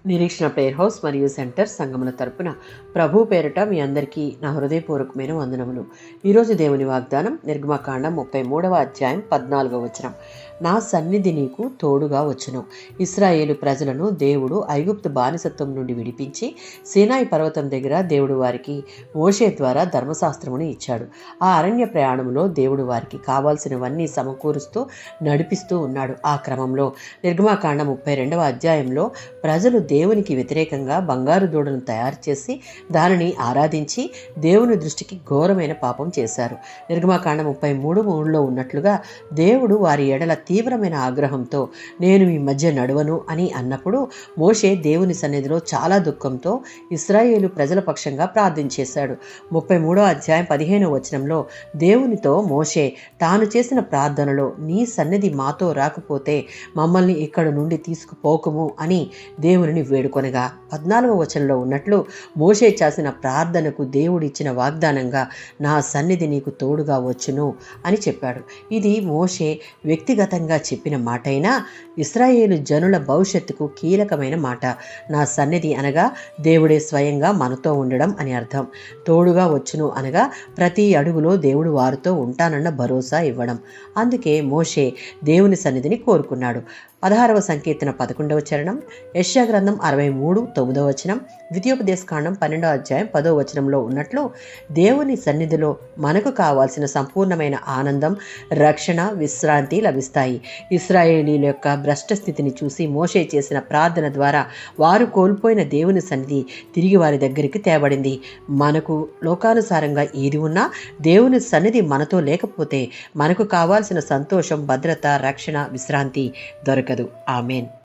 నిరీక్షణ prayer house మరియు centre సంగముల తరపున ప్రభు పేరిట మీ అందరికీ నా హృదయపూర్వకమైన వందనములు. ఈరోజు దేవుని వాగ్దానం నిర్గమకాండం 33వ అధ్యాయం 14వ వచనం. నా సన్నిధి నీకు తోడుగా వచ్చును. ఇశ్రాయేలు ప్రజలను దేవుడు ఐగుప్తు బానిసత్వం నుండి విడిపించి సీనాయి పర్వతం దగ్గర దేవుడు వారికి మోషే ద్వారా ధర్మశాస్త్రమును ఇచ్చాడు. ఆ అరణ్య ప్రయాణంలో దేవుడు వారికి కావాల్సినవన్నీ సమకూరుస్తూ నడిపిస్తూ ఉన్నాడు. ఆ క్రమంలో నిర్గమకాండం 32వ అధ్యాయంలో ప్రజలు దేవునికి వ్యతిరేకంగా బంగారు దూడను తయారు చేసి దానిని ఆరాధించి దేవుని దృష్టికి ఘోరమైన పాపం చేశారు. నిర్గమకాండం 33:3లో ఉన్నట్లుగా దేవుడు వారి ఎడల తీవ్రమైన ఆగ్రహంతో నేను మీ మధ్య నడవను అని అన్నప్పుడు మోషే దేవుని సన్నిధిలో చాలా దుఃఖంతో ఇశ్రాయేలు ప్రజల పక్షంగా ప్రార్థించేశాడు. 33వ అధ్యాయం 15వ వచనంలో దేవునితో మోషే తాను చేసిన ప్రార్థనలో నీ సన్నిధి మాతో రాకపోతే మమ్మల్ని ఇక్కడ నుండి తీసుకుపోకుము అని దేవుని వేడుకొనగా 14వ వచనంలో ఉన్నట్లు మోషే చేసిన ప్రార్థనకు దేవుడిచ్చిన వాగ్దానంగా నా సన్నిధి నీకు తోడుగా వచ్చును అని చెప్పాడు. ఇది మోషే వ్యక్తిగతంగా చెప్పిన మాట అయినా ఇశ్రాయేలు జనుల భవిష్యత్తుకు కీలకమైన మాట. నా సన్నిధి అనగా దేవుడే స్వయంగా మనతో ఉండడం అని అర్థం. తోడుగా వచ్చును అనగా ప్రతి అడుగులో దేవుడు వారితో ఉంటానన్న భరోసా ఇవ్వడం. అందుకే మోషే దేవుని సన్నిధిని కోరుకున్నాడు. 16వ సంకీర్తన 11వ చరణం, యెషయా గ్రంథం 63:9వ వచనం, ద్వితీయోపదేశకాండం 12వ అధ్యాయం 10వ వచనంలో ఉన్నట్లు దేవుని సన్నిధిలో మనకు కావాల్సిన సంపూర్ణమైన ఆనందం, రక్షణ, విశ్రాంతి లభిస్తాయి. ఇశ్రాయేలీల యొక్క భ్రష్ట స్థితిని చూసి మోషే చేసిన ప్రార్థన ద్వారా వారు కోల్పోయిన దేవుని సన్నిధి తిరిగి వారి దగ్గరికి తేబడింది. మనకు లోకానుసారంగా ఏది ఉన్నా దేవుని సన్నిధి మనతో లేకపోతే మనకు కావాల్సిన సంతోషం, భద్రత, రక్షణ, విశ్రాంతి దొరకదు. ఆమేన్.